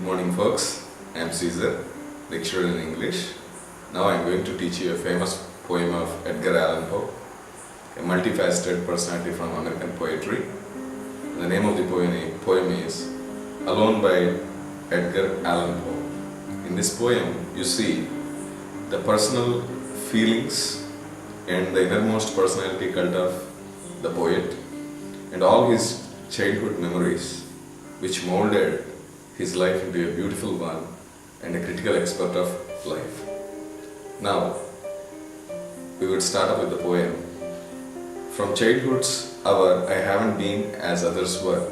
morning, folks. I am Caesar, lecturer in English. Now I am going to teach you a famous poem of Edgar Allan Poe, a multifaceted personality from American poetry. The name of the poem is Alone by Edgar Allan Poe. In this poem, you see the personal feelings and the innermost personality cult of the poet and all his childhood memories which molded his life into a beautiful one and a critical aspect of life. Now, we will start off with the poem. From childhood's hour, I haven't been as others were.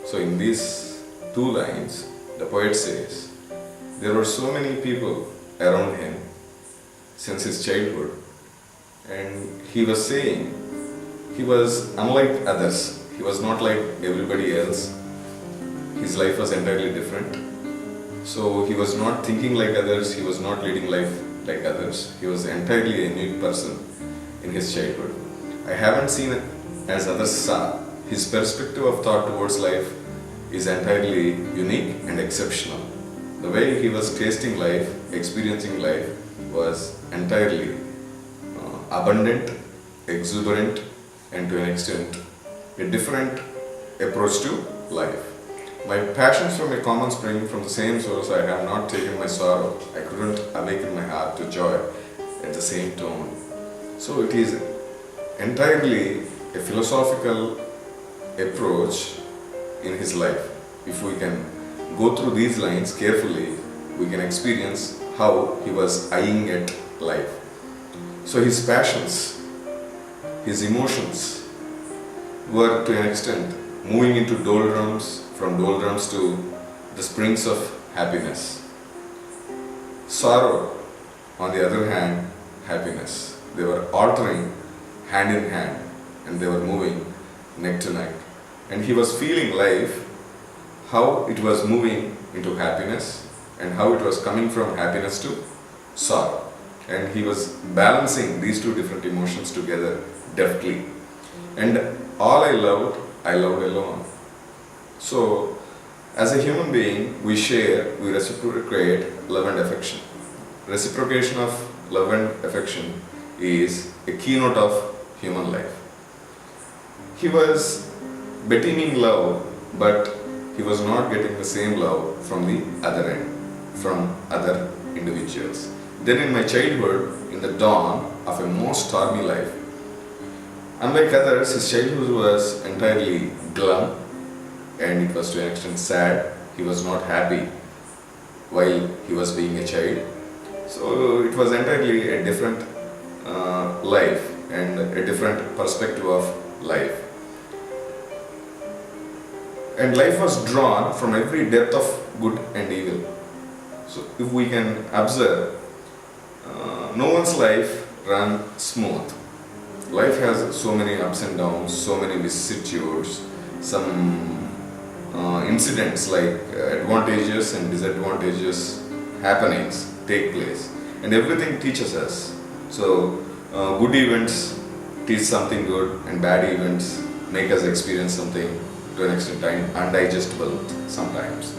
So in these two lines, the poet says, there were so many people around him since his childhood, and he was saying he was unlike others. He was not like everybody else. His life was entirely different. So he was not thinking like others, he was not leading life like others. He was entirely a unique person in his childhood. I haven't seen it as others saw. His perspective of thought towards life is entirely unique and exceptional. The way he was tasting life, experiencing life was entirely abundant, exuberant, and to an extent a different approach to life. My passions from a common spring, from the same source I have not taken my sorrow. I couldn't awaken my heart to joy at the same tone. So it is entirely a philosophical approach in his life. If we can go through these lines carefully, we can experience how he was eyeing at life. So his passions, his emotions were to an extent moving into doldrums, from doldrums to the springs of happiness. Sorrow, on the other hand, happiness. They were altering hand in hand and they were moving neck to neck. And he was feeling life, how it was moving into happiness and how it was coming from happiness to sorrow. And he was balancing these two different emotions together deftly. And all I loved alone. So, as a human being, we reciprocate love and affection. Reciprocation of love and affection is a keynote of human life. He was beaming love, but he was not getting the same love from the other end, from other individuals. Then in my childhood, in the dawn of a most stormy life, unlike others, his childhood was entirely glum and it was to an extent sad. He was not happy while he was being a child. So it was entirely a different life and a different perspective of life. And life was drawn from every depth of good and evil. So if we can observe, no one's life ran smooth. Life has so many ups and downs, so many vicissitudes, some incidents like advantageous and disadvantageous happenings take place, and everything teaches us. So good events teach something good and bad events make us experience something to an extent undigestible sometimes.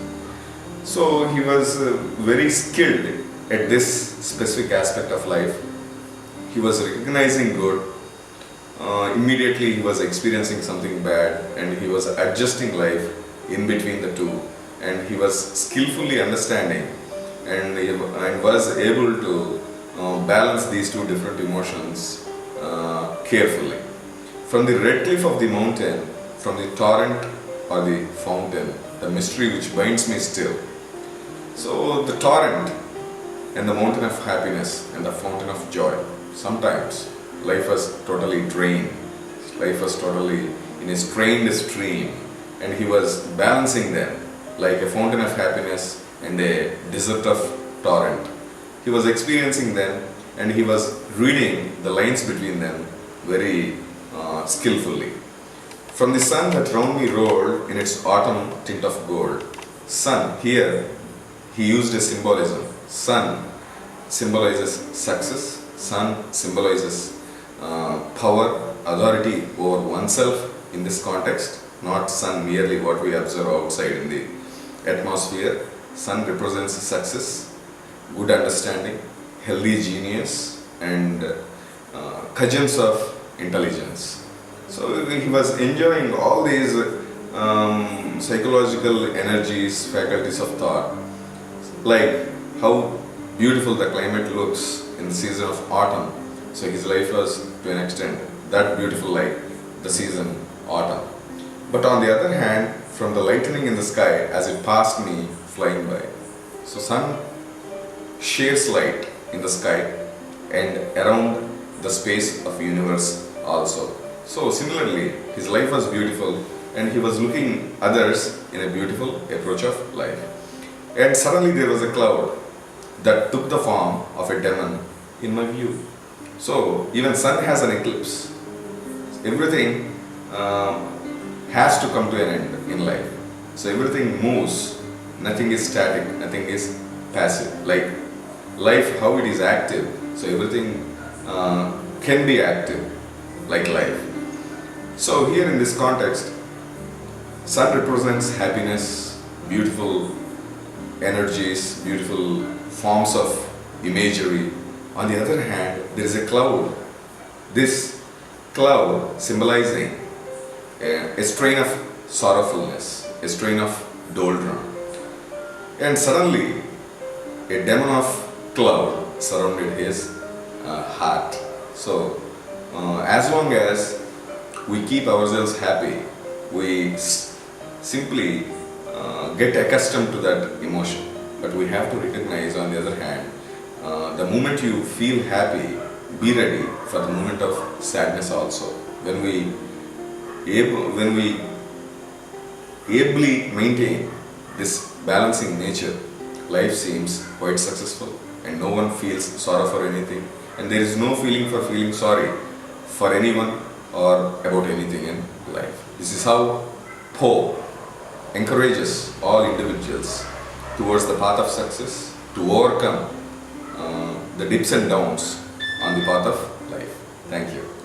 So he was very skilled at this specific aspect of life. He was recognizing good. Immediately he was experiencing something bad and he was adjusting life in between the two, and he was skillfully understanding and was able to balance these two different emotions carefully. From the red cliff of the mountain, from the torrent or the fountain, the mystery which binds me still. So the torrent and the mountain of happiness and the fountain of joy. Sometimes life was totally drained, life was totally in a strained stream, and he was balancing them like a fountain of happiness and a desert of torrent. He was experiencing them and he was reading the lines between them very skillfully. From the sun that round me rolled in its autumn tint of gold. Sun, here he used a symbolism. Sun symbolizes success, sun symbolizes power, authority over oneself in this context, not sun merely what we observe outside in the atmosphere. sun represents success, good understanding, healthy genius, and cushions of intelligence. So he was enjoying all these psychological energies, faculties of thought, like how beautiful the climate looks in the season of autumn. So his life was, to an extent, that beautiful like the season autumn. But on the other hand, from the lightning in the sky as it passed me flying by. So sun shares light in the sky and around the space of universe also. So similarly, his life was beautiful and he was looking others in a beautiful approach of life. And suddenly there was a cloud that took the form of a demon in my view. So even sun has an eclipse. Everything has to come to an end in life. So everything moves, nothing is static, nothing is passive. Like life, how it is active, so everything can be active, like life. So here in this context, sun represents happiness, beautiful energies, beautiful forms of imagery. On the other hand, there is a cloud. This cloud symbolizing a strain of sorrowfulness, a strain of doldrum. And suddenly, a demon of cloud surrounded his heart. So, as long as we keep ourselves happy, we simply get accustomed to that emotion. But we have to recognize, on the other hand, the moment you feel happy, be ready for the moment of sadness also. When we ably maintain this balancing nature, life seems quite successful and no one feels sorrow for anything, and there is no feeling for feeling sorry for anyone or about anything in life. This is how Poe encourages all individuals towards the path of success, to overcome the dips and downs on the path of life. Thank you.